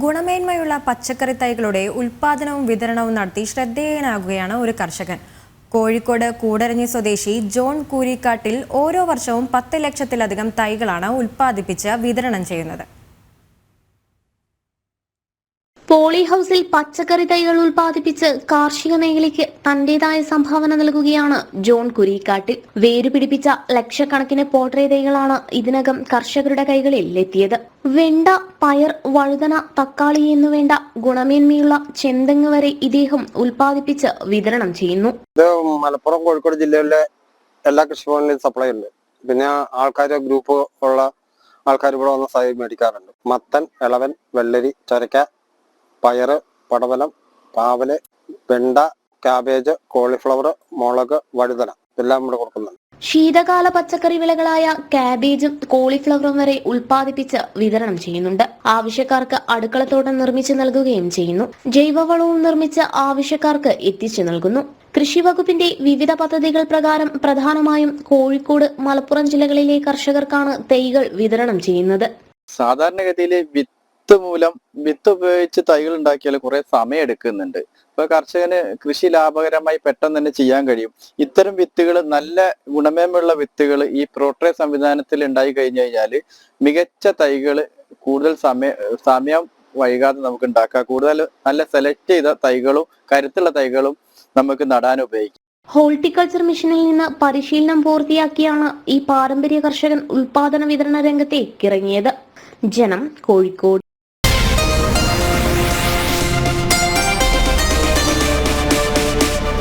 ഗുണമേന്മയുള്ള പച്ചക്കറി തൈകളുടെ ഉൽപാദനവും വിതരണവും നടത്തി ശ്രദ്ധേയനാകുകയാണ് ഒരു കർഷകൻ. കോഴിക്കോട് കൂടരഞ്ഞി സ്വദേശി ജോൺ കൂരിക്കാട്ടിൽ ഓരോ വർഷവും 10 ലക്ഷത്തിലധികം തൈകളാണ് ഉൽപ്പാദിപ്പിച്ച് വിതരണം ചെയ്യുന്നത്. പോളി ഹൗസിൽ പച്ചക്കറി തൈകൾ ഉൽപ്പാദിപ്പിച്ച് കാർഷിക മേഖലയ്ക്ക് തന്റേതായ സംഭാവന നൽകുകയാണ് ജോൺ കുരിക്കാട്ടിൽ. വേരുപിടിപ്പിച്ച ലക്ഷക്കണക്കിന് പോട്രേ തൈകളാണ് ഇതിനകം കർഷകരുടെ കൈകളിൽ എത്തിയത്. വെണ്ട, പയർ, വഴുതന, തക്കാളി എന്നുവേണ്ട ഗുണമേന്മയുള്ള ചെന്തെങ്ങ് വരെ ഇദ്ദേഹം ഉൽപ്പാദിപ്പിച്ച് വിതരണം ചെയ്യുന്നു. ഇത് മലപ്പുറം, കോഴിക്കോട് ജില്ലയിലെ എല്ലാ കൃഷിഭവനിലും സപ്ലൈ ഉണ്ട്. പിന്നെ ആൾക്കാർ ഗ്രൂപ്പ് ഉള്ള ആൾക്കാർ ഇവിടെ വന്ന് സൈ മേടിക്കാറുണ്ട്. മത്തൻ, ഇളവൻ, വെള്ളരി, ചൊരക്ക, പയറ്, പടവലം, പാവല്, വെണ്ട, കാബേജ്, കോളിഫ്ലവർ, മുളക്, വഴുതന എല്ലാം ഇവിടെ കൊടുക്കുന്നുണ്ട്. ശീതകാല പച്ചക്കറി വിളകളായ കാബേജും കോളിഫ്ലവറും വരെ ഉൽപ്പാദിപ്പിച്ച് വിതരണം ചെയ്യുന്നുണ്ട്. ആവശ്യക്കാർക്ക് അടുക്കളത്തോട്ടം നിർമ്മിച്ച് നൽകുകയും ചെയ്യുന്നു. ജൈവവളവും നിർമ്മിച്ച് ആവശ്യക്കാർക്ക് എത്തിച്ചു നൽകുന്നു. കൃഷി വകുപ്പിന്റെ വിവിധ പദ്ധതികൾ പ്രകാരം പ്രധാനമായും കോഴിക്കോട്, മലപ്പുറം ജില്ലകളിലെ കർഷകർക്കാണ് തൈകൾ വിതരണം ചെയ്യുന്നത്. സാധാരണഗതിയിൽ വിത്ത് ഉപയോഗിച്ച് തൈകൾ ഉണ്ടാക്കിയാൽ കുറെ സമയം എടുക്കുന്നുണ്ട്. ഇപ്പൊ കർഷകന് കൃഷി ലാഭകരമായി പെട്ടെന്ന് തന്നെ ചെയ്യാൻ കഴിയും. ഇത്തരം വിത്തുകൾ, നല്ല ഗുണമേന്മയുള്ള വിത്തുകൾ ഈ പ്രോട്രേ സംവിധാനത്തിൽ ഉണ്ടായി കഴിഞ്ഞു കഴിഞ്ഞാല് മികച്ച തൈകൾ കൂടുതൽ സമയം വൈകാതെ നമുക്ക് ഉണ്ടാക്കാം. കൂടുതൽ നല്ല സെലക്ട് ചെയ്ത തൈകളും കരുത്തുള്ള തൈകളും നമുക്ക് നടാൻ ഉപയോഗിക്കാം. ഹോർട്ടിക്കൾച്ചർ മിഷനിൽ നിന്ന് പരിശീലനം പൂർത്തിയാക്കിയാണ് ഈ പാരമ്പര്യ കർഷകൻ ഉൽപാദന വിതരണ രംഗത്തേക്ക് ഇറങ്ങിയത്. ജനം, കോഴിക്കോട്.